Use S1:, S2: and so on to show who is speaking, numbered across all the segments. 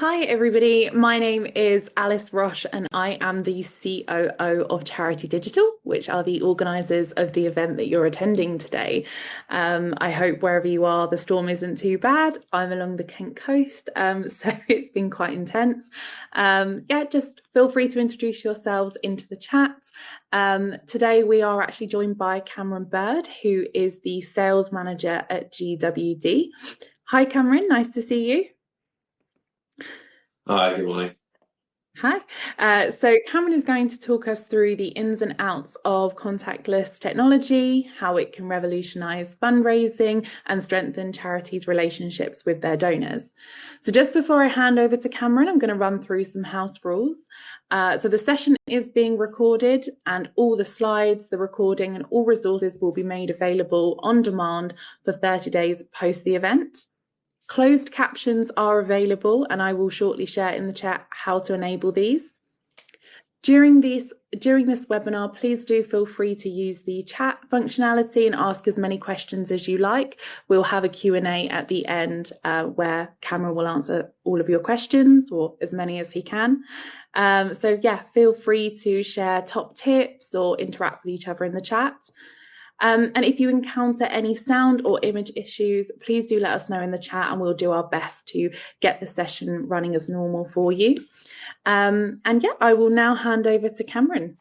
S1: Hi, everybody. My name is Alice Roche, and I am the COO of Charity Digital, which are the organisers of the event that you're attending today. I hope wherever you are, the storm isn't too bad. I'm along the Kent coast, so it's been quite intense. Just feel free to introduce yourselves into the chat. Today, we are actually joined by Cameron Bird, who is the sales manager at GWD. Hi, Cameron. Nice to see you.
S2: Hi, good morning.
S1: Hi. So Cameron is going to talk us through the ins and outs of contactless technology, how it can revolutionize fundraising and strengthen charities' relationships with their donors. So just before I hand over to Cameron, I'm going to run through some house rules. So the session is being recorded, and all the slides, the recording, and all resources will be made available on demand for 30 days post the event. Closed captions are available, and I will shortly share in the chat how to enable these. During this webinar, please do feel free to use the chat functionality and ask as many questions as you like. We'll have a Q&A at the end where Cameron will answer all of your questions, or as many as he can. Feel free to share top tips or interact with each other in the chat. And if you encounter any sound or image issues, please do let us know in the chat, and we'll do our best to get the session running as normal for you. I will now hand over to Cameron.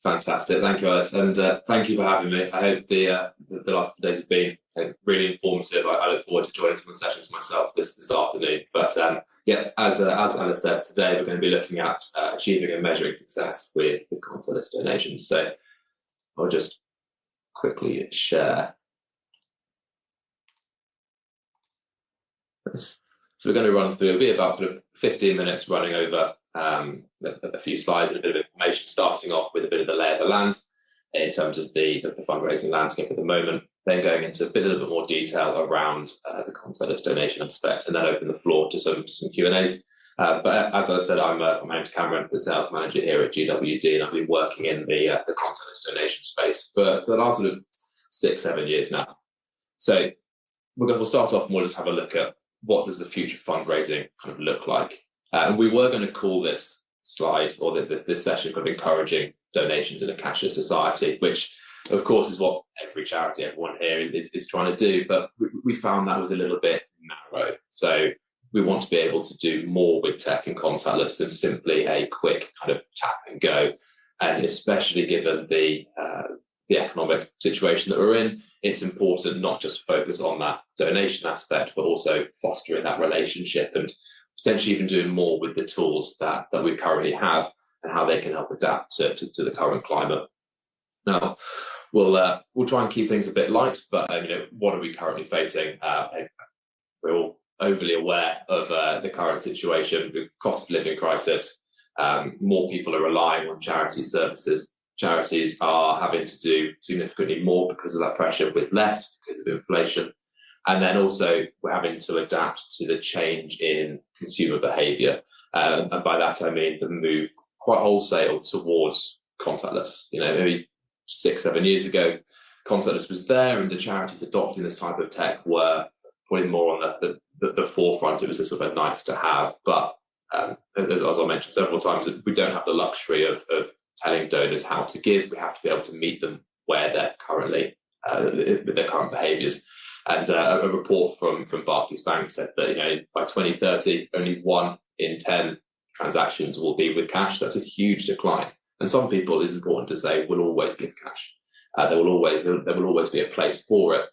S2: Fantastic, thank you, Alice, and thank you for having me. I hope the last few days have been really informative. I look forward to joining some of the sessions myself this afternoon. But as Alice said, today we're going to be looking at achieving and measuring success with contactless donations. So I'll just quickly share this. So we're going to run through, it'll be about 15 minutes running over a few slides and a bit of information, starting off with a bit of the lay of the land in terms of the fundraising landscape at the moment, then going into a little bit more detail around the contactless donation aspect, and then open the floor to some Q&As. But as I said, my name's Cameron, the sales manager here at GWD, and I've been working in the contactless donation space for the last sort of 6-7 years now. So we'll start off and we'll just have a look at what does the future fundraising kind of look like. And we were going to call this slide, or this session, kind of encouraging donations in a cashless society, which of course is what every charity, everyone here is trying to do. But we found that was a little bit narrow. So we want to be able to do more with tech and contactless than simply a quick kind of tap and go. And especially given the economic situation that we're in, it's important not just focus on that donation aspect, but also fostering that relationship and potentially even doing more with the tools that we currently have and how they can help adapt to the current climate. Now, we'll try and keep things a bit light, but what are we currently facing? We're all overly aware of the current situation with cost of living crisis. More people are relying on charity services. Charities are having to do significantly more because of that pressure with less, because of inflation. And then also we're having to adapt to the change in consumer behaviour. And by that, I mean the move quite wholesale towards contactless. Maybe 6-7 years ago, contactless was there, and the charities adopting this type of tech were putting more on the forefront. It was a sort of a nice to have. But as I mentioned several times, we don't have the luxury of telling donors how to give. We have to be able to meet them where they're currently, with their current behaviours. And a report from Barclays Bank said that by 2030, only 1 in 10 transactions will be with cash. That's a huge decline. And some people, it's important to say, will always give cash. There will always be a place for it.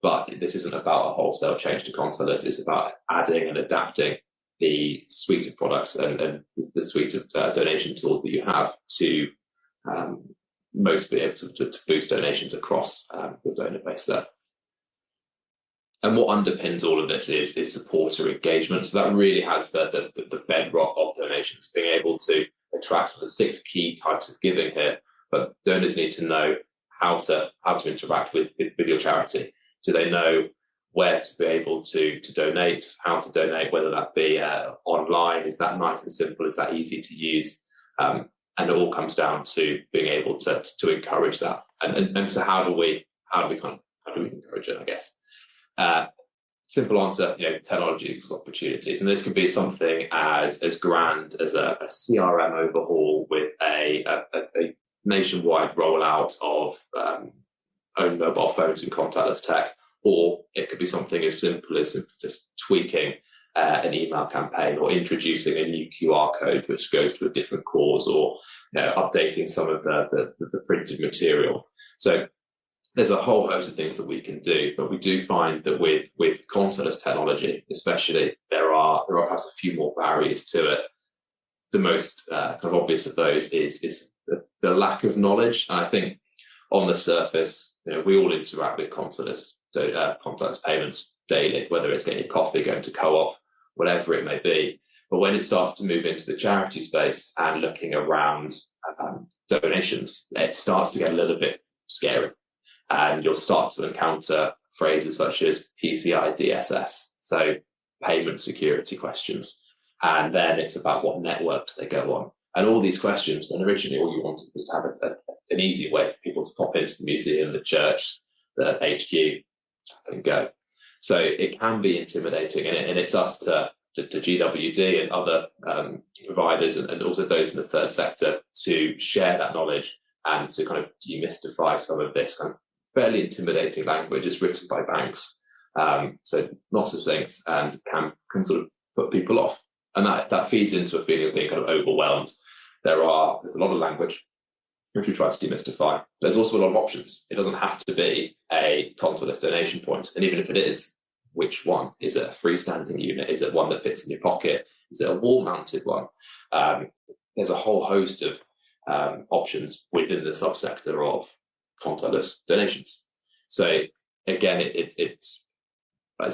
S2: But this isn't about a wholesale change to contactless. It's about adding and adapting the suite of products and the suite of donation tools that you have to most be able to boost donations across the donor base there. And what underpins all of this is supporter engagement. So that really has the bedrock of donations, being able to attract the 6 key types of giving here. But donors need to know how to interact with your charity. Do they know where to be able to donate, how to donate, whether that be online? Is that nice and simple? Is that easy to use? And it all comes down to being able to encourage that. And so how do we encourage it, I guess? simple answer, technology equals opportunities. And this could be something as grand as a CRM overhaul with a nationwide rollout of own mobile phones and contactless tech, or it could be something as simple as just tweaking an email campaign, or introducing a new QR code which goes to a different cause, or updating some of the printed material. So there's a whole host of things that we can do, but we do find that with contactless technology, especially, there are perhaps a few more barriers to it. The most kind of obvious of those is the lack of knowledge. And I think on the surface, we all interact with contactless payments daily, whether it's getting coffee, going to co-op, whatever it may be. But when it starts to move into the charity space and looking around donations, it starts to get a little bit scary. And you'll start to encounter phrases such as PCI DSS, so payment security questions. And then it's about what network do they go on. And all these questions, when originally all you wanted was to have an easy way for people to pop into the museum, the church, the HQ, and go. So it can be intimidating, and it's us to GWD and other providers, and also those in the third sector, to share that knowledge and to kind of demystify some of this kind of fairly intimidating language is written by banks. So lots of things, and can sort of put people off. And that feeds into a feeling of being kind of overwhelmed. There's a lot of language which we try to demystify. There's also a lot of options. It doesn't have to be a contactless donation point. And even if it is, which one? Is it a freestanding unit? Is it one that fits in your pocket? Is it a wall-mounted one? There's a whole host of options within the subsector of contactless donations. So again, it's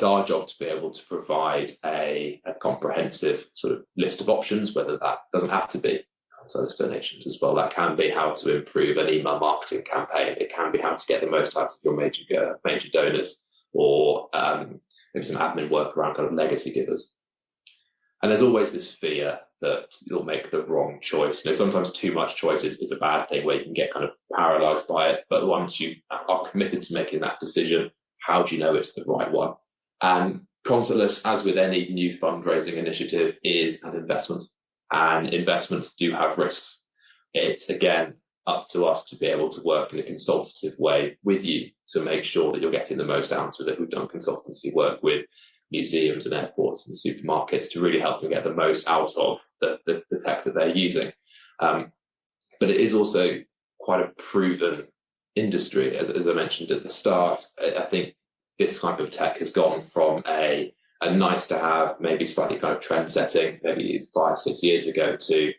S2: our job to be able to provide a comprehensive sort of list of options, whether that doesn't have to be contactless donations as well. That can be how to improve an email marketing campaign. It can be how to get the most out of your major donors, or maybe some admin work around kind of legacy givers. And there's always this fear that you'll make the wrong choice. Sometimes too much choice is a bad thing, where you can get kind of paralyzed by it. But once you are committed to making that decision, how do you know it's the right one? And contactless, as with any new fundraising initiative, is an investment. And investments do have risks. It's, again, up to us to be able to work in a consultative way with you to make sure that you're getting the most out of it. We've done consultancy work with museums and airports and supermarkets to really help them get the most out of the tech that they're using. But it is also quite a proven industry. As I mentioned at the start, I think this type of tech has gone from a nice to have, maybe slightly kind of trend setting, maybe 5-6 years ago, to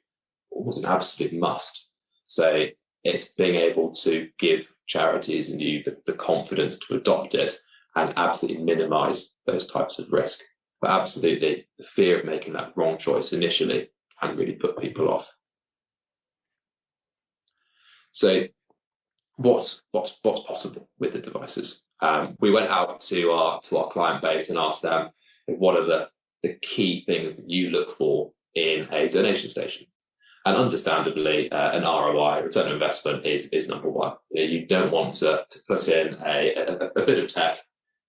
S2: almost an absolute must. So it's being able to give charities and you the confidence to adopt it and absolutely minimize those types of risk. But absolutely, the fear of making that wrong choice initially can really put people off. So what's possible with the devices? We went out to our client base and asked them, what are the key things that you look for in a donation station? And understandably, an ROI, return on investment, is number one. You don't want to put in a bit of tech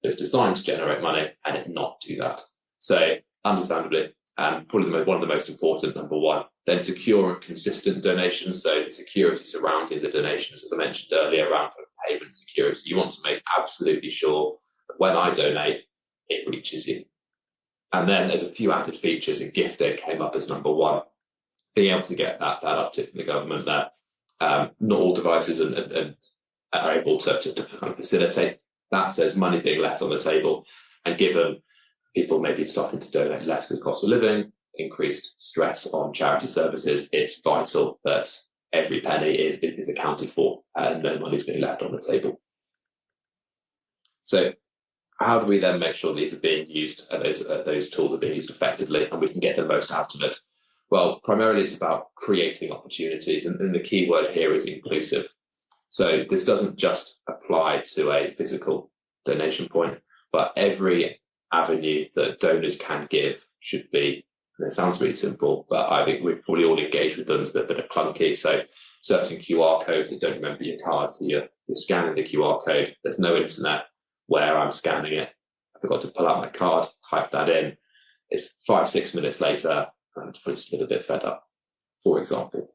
S2: that's designed to generate money and it not do that. So understandably, probably one of the most important, number one. Then secure and consistent donations. So the security surrounding the donations, as I mentioned earlier, around payment security. You want to make absolutely sure that when I donate, it reaches you. And then there's a few added features, and gifting came up as number one. Being able to get that uptick from the government there. Not all devices are able to kind of facilitate that. So there's money being left on the table, and given people maybe starting to donate less with cost of living, increased stress on charity services, it's vital that every penny is accounted for and no money is being left on the table. So how do we then make sure these are being used, those tools are being used effectively, and we can get the most out of it? Well, primarily it's about creating opportunities, and the key word here is inclusive. So this doesn't just apply to a physical donation point, but every avenue that donors can give should be, and it sounds really simple, but I think we've probably all engaged with them that are clunky. So certain QR codes that don't remember your card, so you're scanning the QR code, there's no internet where I'm scanning it. I forgot to pull out my card, type that in. It's 5-6 minutes later, and I'm just a little bit fed up, for example.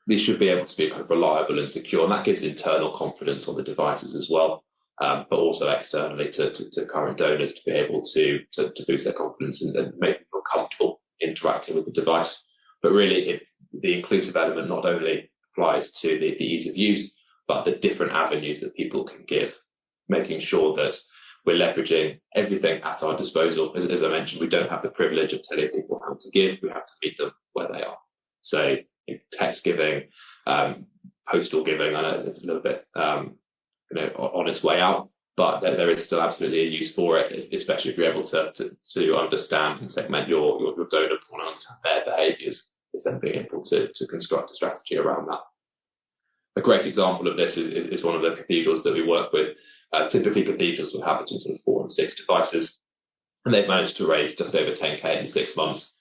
S2: These should be able to be kind of reliable and secure, and that gives internal confidence on the devices as well, but also externally to current donors to be able to boost their confidence and make them feel comfortable interacting with the device. But really, the inclusive element not only applies to the ease of use, but the different avenues that people can give, making sure that we're leveraging everything at our disposal. As I mentioned, we don't have the privilege of telling people how to give. We have to meet them where they are. So text giving, postal giving, I know it's a little bit on its way out, but there is still absolutely a use for it, especially if you're able to understand and segment your donor pool and understand their behaviours, is then being able to construct a strategy around that. A great example of this is one of the cathedrals that we work with. Typically, cathedrals will have between sort of 4 and 6 devices, and they've managed to raise just over 10k in 6 months.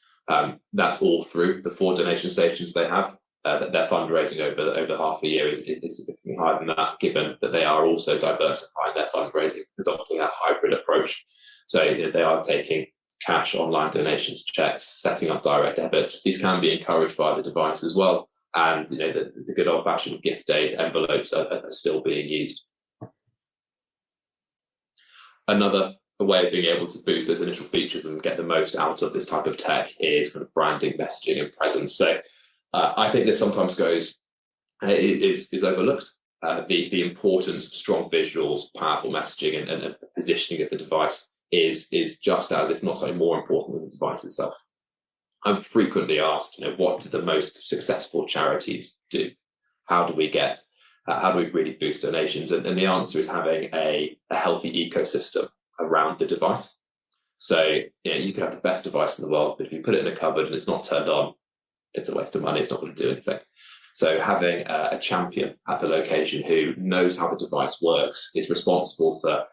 S2: That's all through the 4 donation stations they have. Their fundraising over half a year is significantly higher than that, given that they are also diversifying their fundraising, adopting that hybrid approach. So they are taking cash, online donations, checks, setting up direct debits. These can be encouraged by the device as well. And the good old-fashioned gift aid envelopes are still being used. Another way of being able to boost those initial features and get the most out of this type of tech is kind of branding, messaging, and presence. So I think this sometimes is overlooked. The importance of strong visuals, powerful messaging, and positioning of the device is just as, if not slightly more important than the device itself. I'm frequently asked, what do the most successful charities do? How do we really boost donations? And the answer is having a healthy ecosystem around the device. So you can have the best device in the world, but if you put it in a cupboard and it's not turned on, it's a waste of money. It's not going to do anything. So having a champion at the location who knows how the device works, is responsible for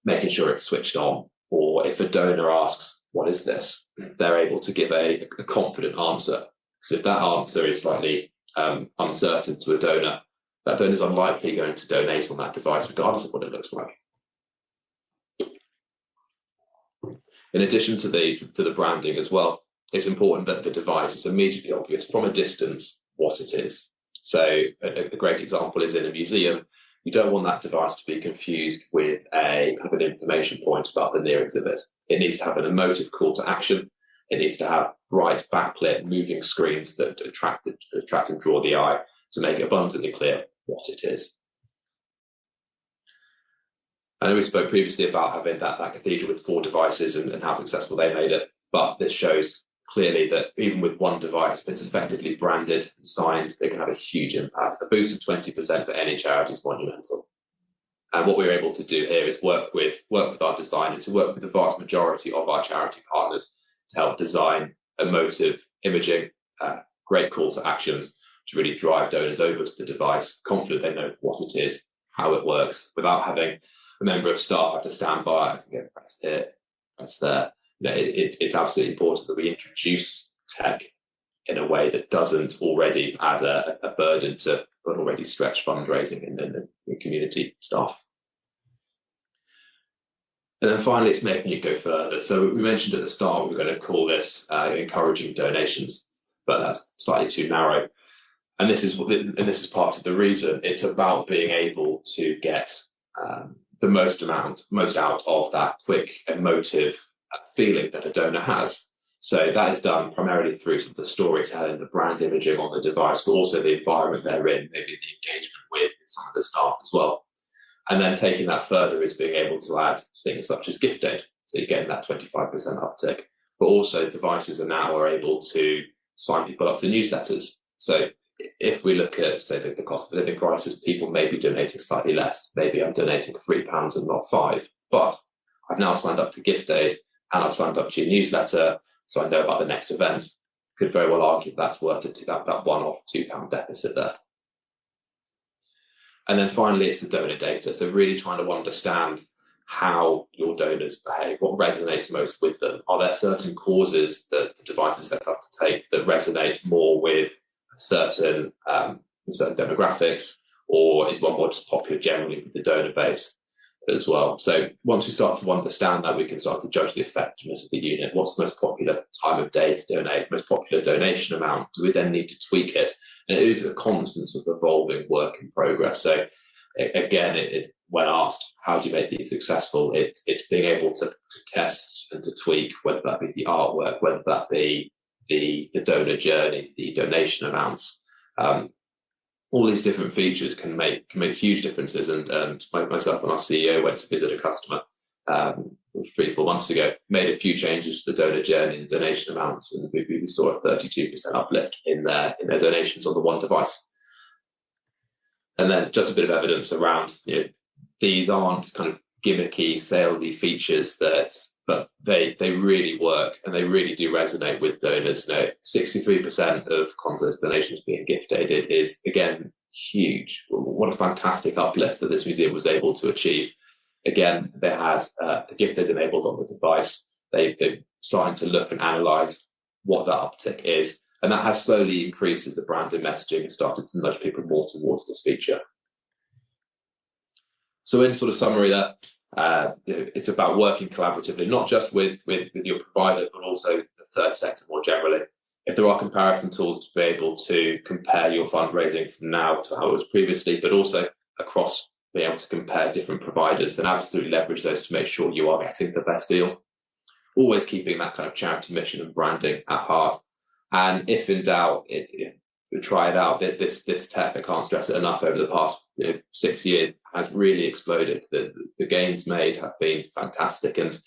S2: making sure it's switched on, or if a donor asks, what is this? They're able to give a confident answer. Because if that answer is slightly uncertain to a donor, that donor is unlikely going to donate on that device, regardless of what it looks like. In addition to the branding as well, it's important that the device is immediately obvious from a distance what it is. So a great example is in a museum. You don't want that device to be confused with a kind of an information point about the near exhibit. It needs to have an emotive call to action. It needs to have bright, backlit, moving screens that attract and draw the eye to make it abundantly clear what it is. I know we spoke previously about having that cathedral with 4 devices and how successful they made it, but this shows clearly that even with one device, if it's effectively branded and signed, they can have a huge impact. A boost of 20% for any charity is monumental. And what we're able to do here is work with our designers, who work with the vast majority of our charity partners to help design emotive imaging, great call to actions to really drive donors over to the device, confident they know what it is, how it works, without having a member of staff have to stand by. I think it press here, press there. It's absolutely important that we introduce tech in a way that doesn't already add a burden to an already stretched fundraising in the community staff. And then finally, it's making it go further. So we mentioned at the start we're going to call this encouraging donations, but that's slightly too narrow. And this is part of the reason. It's about being able to get the most out of that quick, emotive feeling that a donor has. So that is done primarily through sort of the storytelling, the brand imaging on the device, but also the environment they're in, maybe the engagement with some of the staff as well. And then taking that further is being able to add things such as gift aid. So you're getting that 25% uptick, but also devices are able to sign people up to newsletters. So if we look at, say, the cost of living crisis, people may be donating slightly less. Maybe I'm donating £3 and not £5, but I've now signed up to gift aid and I've signed up to your newsletter, so I know about the next event. Could very well argue that's worth it to that one-off £2 deficit there. And then finally, it's the donor data. So really trying to understand how your donors behave, what resonates most with them. Are there certain causes that the device is set up to take that resonate more with certain demographics, or is one more just popular generally with the donor base? as well. So once we start to understand that, we can start to judge the effectiveness of the unit. What's the most popular time of day to donate? Most popular donation amount? Do we then need to tweak it? And it is a constant sort of evolving work in progress. So again, when asked, how do you make these successful? It's being able to test and to tweak, whether that be the artwork, whether that be the donor journey, the donation amounts. All these different features can make huge differences. And myself and our CEO went to visit a customer 3-4 months ago, made a few changes to the donor journey and donation amounts, and we saw a 32% uplift in their donations on the one device. And then just a bit of evidence around, these aren't kind of gimmicky, salesy features but they really work and they really do resonate with donors. 63% of contactless donations being gift aided is, again, huge. What a fantastic uplift that this museum was able to achieve. Again, they had the gift aid enabled on the device. They're starting to look and analyse what that uptick is. And that has slowly increased as the branding messaging has started to nudge people more towards this feature. So in sort of summary there, it's about working collaboratively, not just with your provider, but also the third sector more generally. If there are comparison tools to be able to compare your fundraising from now to how it was previously, but also across being able to compare different providers, then absolutely leverage those to make sure you are getting the best deal. Always keeping that kind of charity mission and branding at heart. And if in doubt, try it out. This tech, I can't stress it enough, over the past 6 years has really exploded. The gains made have been fantastic, and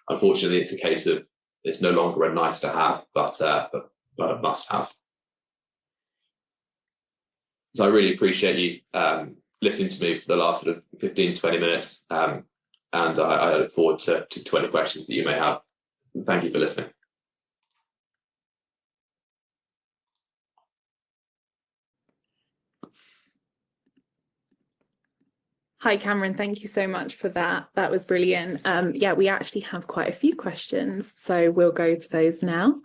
S2: unfortunately, it's a case of it's no longer a nice to have, but a must have. So I really appreciate you listening to me for the last sort of 15-20 minutes, and I look forward to any questions that you may have. Thank you for listening.
S1: Hi, Cameron. Thank you so much for that. That was brilliant. Yeah, we actually have quite a few questions, so we'll go to those now.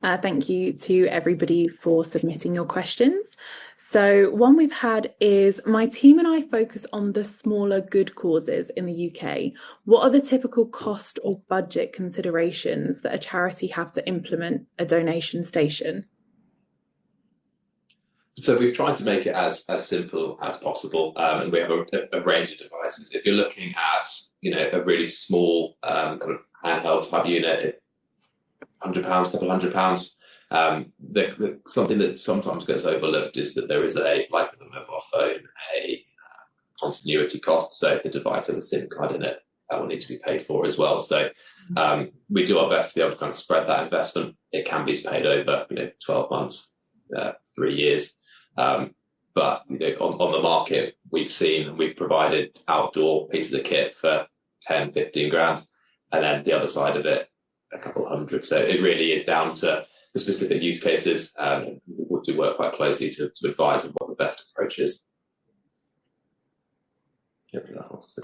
S1: Thank you to everybody for submitting your questions. So one we've had is, my team and I focus on the smaller good causes in the UK. What are the typical cost or budget considerations that a charity have to implement a donation station?
S2: So we've tried to make it as simple as possible, and we have a range of devices. If you're looking at a really small kind of handheld type unit, £100, couple £100. Something that sometimes gets overlooked is that there is like with a mobile phone, a continuity cost. So if the device has a SIM card in it, that will need to be paid for as well. So we do our best to be able to kind of spread that investment. It can be paid over 12 months, 3 years. But on the market, we've provided outdoor pieces of kit for 10-15 grand, and then the other side of it, a couple hundred. So it really is down to the specific use cases. We do work quite closely to advise on what the best approach is.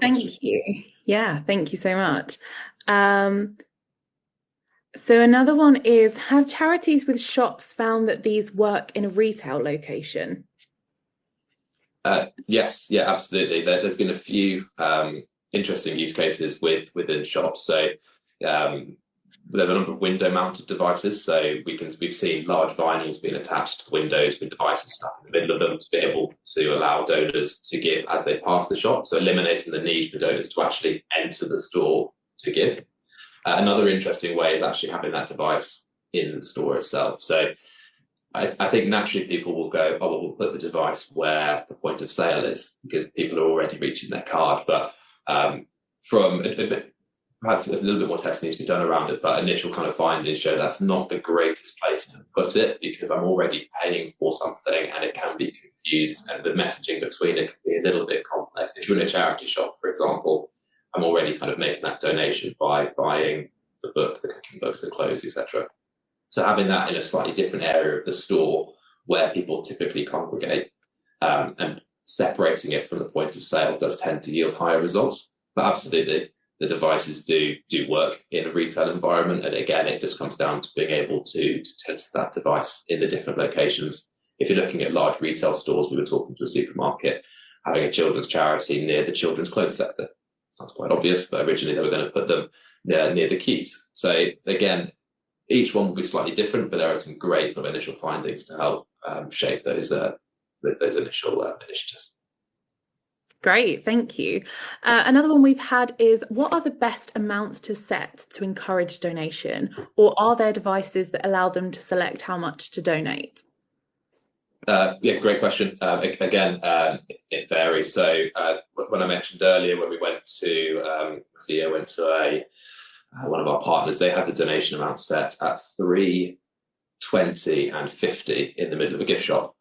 S1: Thank you. Yeah, thank you so much. So another one is, have charities with shops found that these work in a retail location?
S2: Yes, yeah, absolutely. There's been a few interesting use cases within shops. So we have a number of window-mounted devices. So we've seen large vinyls being attached to windows with devices stuck in the middle of them to be able to allow donors to give as they pass the shop. So eliminating the need for donors to actually enter the store to give. Another interesting way is actually having that device in the store itself. So I think naturally people will go, oh, well, we'll put the device where the point of sale is, because people are already reaching their card. But perhaps a little bit more testing needs to be done around it, but initial kind of findings show that's not the greatest place to put it, because I'm already paying for something and it can be confused, and the messaging between it can be a little bit complex. If you're in a charity shop, for example, I'm already kind of making that donation by buying the book, the cooking books, the clothes, etc. So having that in a slightly different area of the store where people typically congregate, and separating it from the point of sale does tend to yield higher results. But absolutely, the devices do work in a retail environment. And again, it just comes down to being able to test that device in the different locations. If you're looking at large retail stores, we were talking to a supermarket, having a children's charity near the children's clothes sector. Sounds quite obvious, but originally they were going to put them near the queues. So again, each one will be slightly different, but there are some great sort of initial findings to help shape those initial initiatives.
S1: Great, thank you. Another one we've had is, what are the best amounts to set to encourage donation, or are there devices that allow them to select how much to donate?
S2: Yeah, great question. Again, it varies. So when I mentioned earlier, when we went to, CEO went to one of our partners, they had the donation amount set at 3, 20 and 50 in the middle of a gift shop,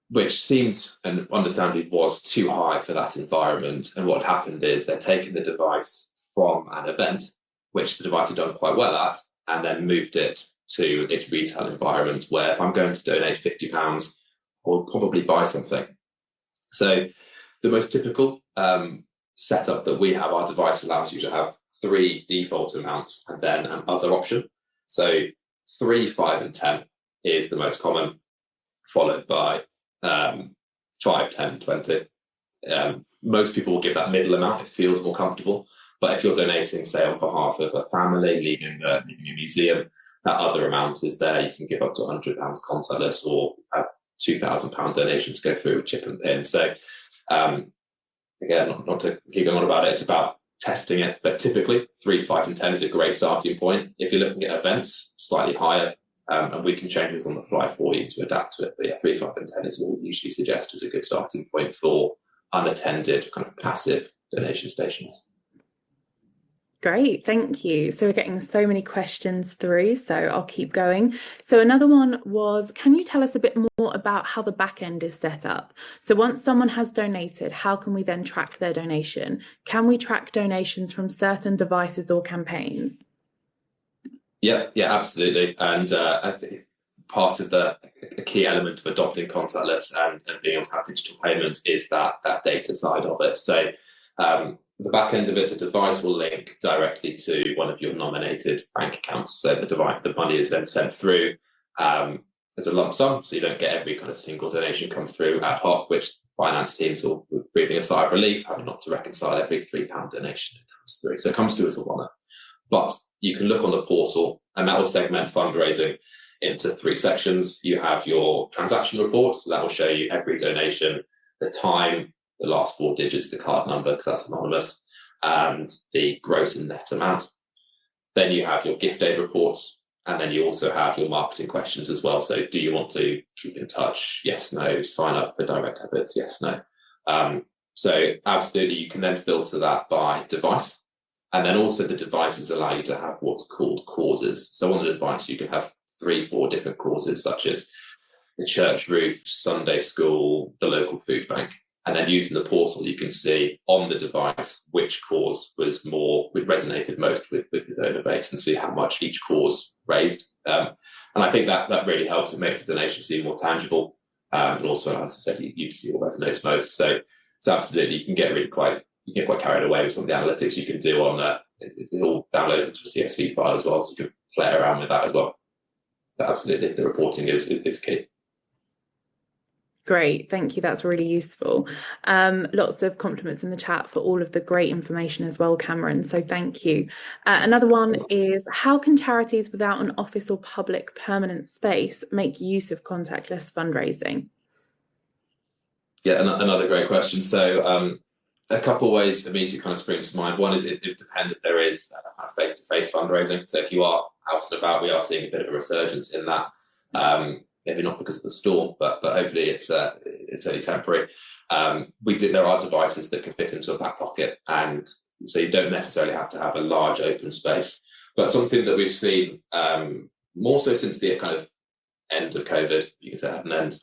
S2: which seemed, and understandably was, too high for that environment. And what happened is they're taking the device from an event, which the device had done quite well at, and then moved it to its retail environment, where if I'm going to donate £50, I'll probably buy something. So the most typical setup that we have, our device allows you to have 3 default amounts and then an other option. So 3, 5 and 10 is the most common, followed by 5, 10, 20. Most people will give that middle amount. It feels more comfortable. But if you're donating, say, on behalf of a family, leaving a museum, that other amount is there. You can give up to £100 contactless, or a £2,000 donation to go through with chip and pin. So again, not to keep going on about it, it's about testing it. But typically 3, 5 and 10 is a great starting point. If you're looking at events, slightly higher, and we can change this on the fly for you to adapt to it. But yeah, 3, 5 and 10 is what we usually suggest as a good starting point for unattended, kind of passive donation stations.
S1: Great, thank you. So we're getting so many questions through, so I'll keep going. So another one was, can you tell us a bit more about how the back end is set up? So once someone has donated, how can we then track their donation? Can we track donations from certain devices or campaigns?
S2: Yeah, absolutely. And I think part of the key element of adopting contactless and being able to have digital payments is that data side of it. So the back end of it, the device will link directly to one of your nominated bank accounts. So the money is then sent through as a lump sum, so you don't get every kind of single donation come through ad hoc, which finance teams will be breathing a sigh of relief, having not to reconcile every £3 donation that comes through. So it comes through as a one-off. But you can look on the portal, and that will segment fundraising into 3 sections. You have your transaction report, so that will show you every donation, the time, the last 4 digits, the card number, because that's anonymous, and the gross and net amount. Then you have your gift aid reports, and then you also have your marketing questions as well. So do you want to keep in touch? Yes, no. Sign up for direct debits? Yes, no. So absolutely, you can then filter that by device. And then also the devices allow you to have what's called causes. So on the device, you can have 3, 4 different causes, such as the church roof, Sunday school, the local food bank. And then using the portal, you can see on the device which cause resonated most with the donor base, and see how much each cause raised. And I think that really helps. It makes the donation seem more tangible. And also, as I said, you see what resonates most. So absolutely, you can get quite carried away with some of the analytics you can do on it all downloads into a CSV file as well, so you can play around with that as well. But absolutely, the reporting is key.
S1: Great, thank you. That's really useful. Lots of compliments in the chat for all of the great information as well, Cameron. So thank you. Another one is, how can charities without an office or public permanent space make use of contactless fundraising?
S2: Yeah, another great question. So a couple of ways immediately kind of spring to mind. One is it depends if there is face-to-face fundraising. So if you are out and about, we are seeing a bit of a resurgence in that. Maybe not because of the storm, but hopefully it's only temporary. There are devices that can fit into a back pocket, and so you don't necessarily have to have a large open space. But something that we've seen more so since the kind of end of COVID, you can say at an end,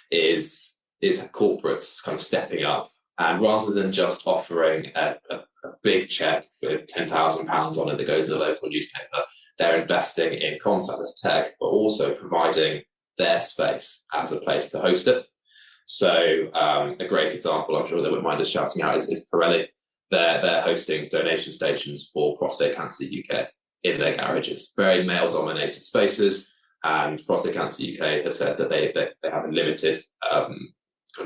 S2: is corporates kind of stepping up, and rather than just offering a big check with £10,000 on it that goes to the local newspaper, they're investing in contactless tech, but also providing their space as a place to host it. So a great example, I'm sure they wouldn't mind us shouting out, is Pirelli. They're hosting donation stations for Prostate Cancer UK in their garages. Very male-dominated spaces, and Prostate Cancer UK have said that they have a limited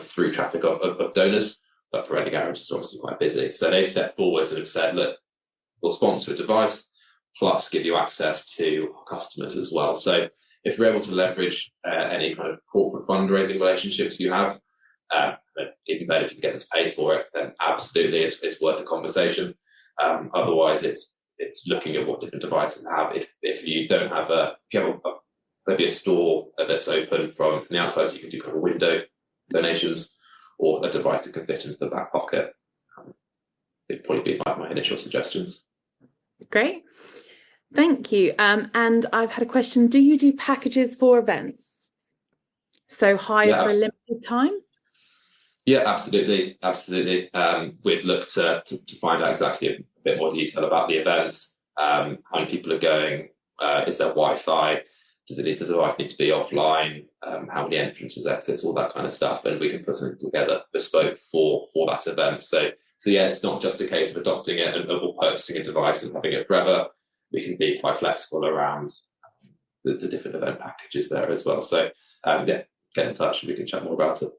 S2: through traffic of donors. but Pirelli garages are obviously quite busy. So they've stepped forward and have said, look, we'll sponsor a device plus give you access to our customers as well. So if you're able to leverage any kind of corporate fundraising relationships you have, even better if you get them to pay for it, then absolutely it's worth a conversation. Otherwise, it's looking at what different devices have. If you don't have maybe a store that's open from the outside, so you can do kind of window donations, or a device that can fit into the back pocket. It'd probably be my initial suggestions.
S1: Great. Thank you. And I've had a question. Do you do packages for events? So hire for a limited time?
S2: Yeah, absolutely. Absolutely. We'd look to find out exactly a bit more detail about the events, how many people are going, is there Wi-Fi, does the device need to be offline, how many entrances, exits, all that kind of stuff, and we can put something together bespoke for that event. So yeah, it's not just a case of adopting it and purchasing a device and having it forever. We can be quite flexible around the different event packages there as well. So yeah, get in touch and we can chat more about it.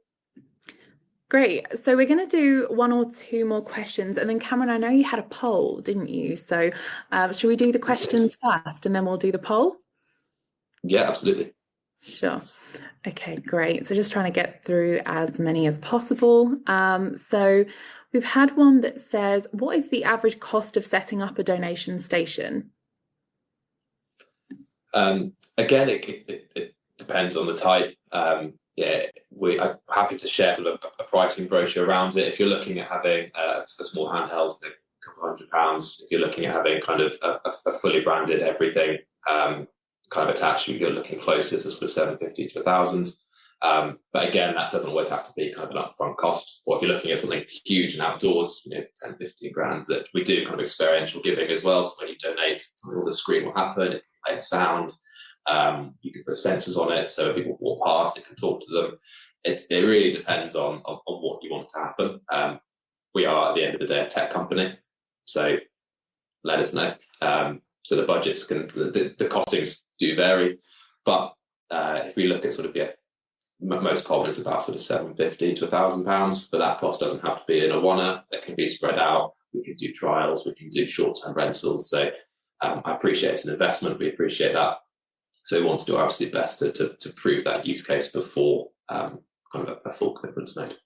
S1: Great. So we're going to do one or two more questions. And then Cameron, I know you had a poll, didn't you? So should we do the questions first and then we'll do the poll?
S2: Yeah, absolutely.
S1: Sure. Okay, great. So just trying to get through as many as possible. So we've had one that says, what is the average cost of setting up a donation station?
S2: Again, it depends on the type. Yeah, I'm happy to share sort of a pricing brochure around it. If you're looking at having a small handheld, a couple £100. If you're looking at having kind of a fully branded everything kind of attached, you're looking closer to sort of 750 to 1,000. But again, that doesn't always have to be kind of an upfront cost. Or if you're looking at something huge and outdoors, 10, 15 grand, that we do kind of experiential giving as well. So when you donate, something on the screen will happen, it can play sound. You can put sensors on it, so if people walk past, it can talk to them. It really depends on what you want to happen. We are, at the end of the day, a tech company, so let us know. So the budgets the costings do vary, but if we look at sort of most common is about sort of 750 to £1,000, but that cost doesn't have to be in a one-er. It can be spread out. We can do trials. We can do short-term rentals. So I appreciate it's an investment. We appreciate that. So we want to do our absolute best to prove that use case before kind of a full commitment's made.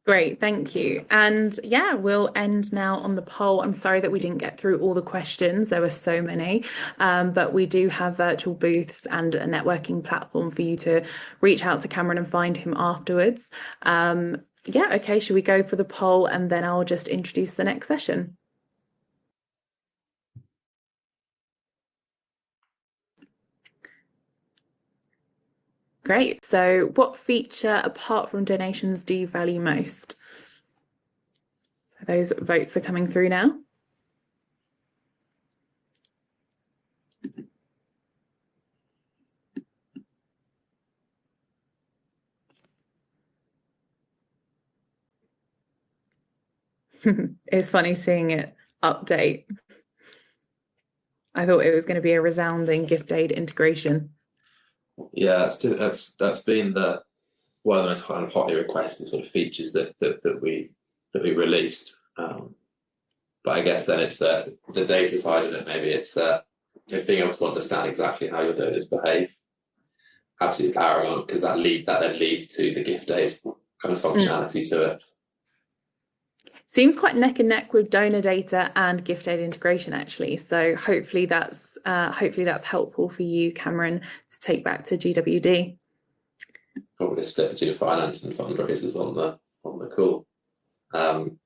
S1: Great, thank you. And yeah, we'll end now on the poll. I'm sorry that we didn't get through all the questions. There were so many, but we do have virtual booths and a networking platform for you to reach out to Cameron and find him afterwards. Yeah, okay, should we go for the poll and then I'll just introduce the next session? Great. So what feature, apart from donations, do you value most? So those votes are coming through now. It's funny seeing it update. I thought it was going to be a resounding gift aid integration.
S2: Yeah, that's been one of the most kind of hotly requested sort of features that we released. But I guess then it's the data side of it. Maybe it's being able to understand exactly how your donors behave. Absolutely paramount, because that then leads to the gift aid kind of functionality to it.
S1: Seems quite neck and neck with donor data and gift aid integration, actually. So hopefully that's helpful for you, Cameron, to take back to GWD.
S2: Probably split between finance and fundraisers on the call.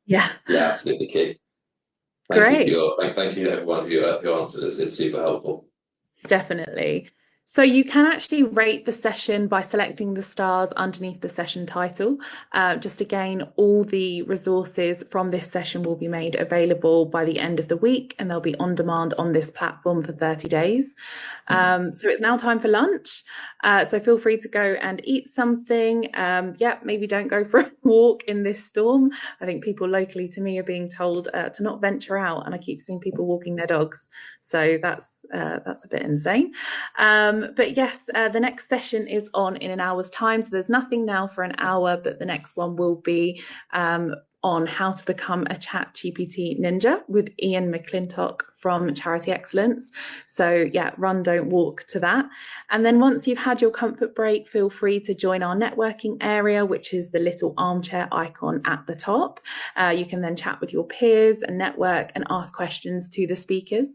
S1: Yeah,
S2: absolutely key. Thank you to everyone who answered us. It's super helpful.
S1: Definitely. So you can actually rate the session by selecting the stars underneath the session title. Just again, all the resources from this session will be made available by the end of the week, and they'll be on demand on this platform for 30 days. So it's now time for lunch. So feel free to go and eat something. Maybe don't go for a walk in this storm. I think people locally to me are being told to not venture out, and I keep seeing people walking their dogs. So that's a bit insane. But yes, the next session is on in an hour's time. So there's nothing now for an hour, but the next one will be on how to become a ChatGPT ninja with Ian McClintock from Charity Excellence. So yeah, run, don't walk to that. And then once you've had your comfort break, feel free to join our networking area, which is the little armchair icon at the top. You can then chat with your peers and network and ask questions to the speakers.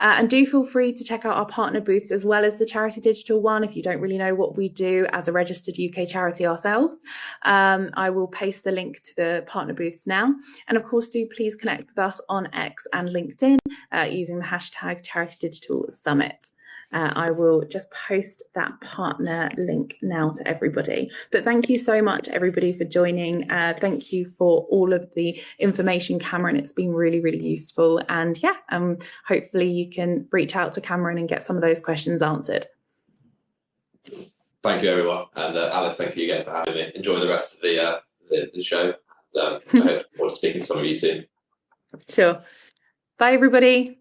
S1: And do feel free to check out our partner booths as well as the Charity Digital one if you don't really know what we do as a registered UK charity ourselves. I will paste the link to the partner booths now. And of course, do please connect with us on X and LinkedIn using the hashtag Charity Digital Summit. I will just post that partner link now to everybody. But thank you so much, everybody, for joining. Thank you for all of the information, Cameron. It's been really, really useful. And yeah, hopefully you can reach out to Cameron and get some of those questions answered.
S2: Thank you, everyone. And Alice, thank you again for having me. Enjoy the rest of the show. I hope forward to speaking to some of you soon.
S1: Sure. Bye, everybody.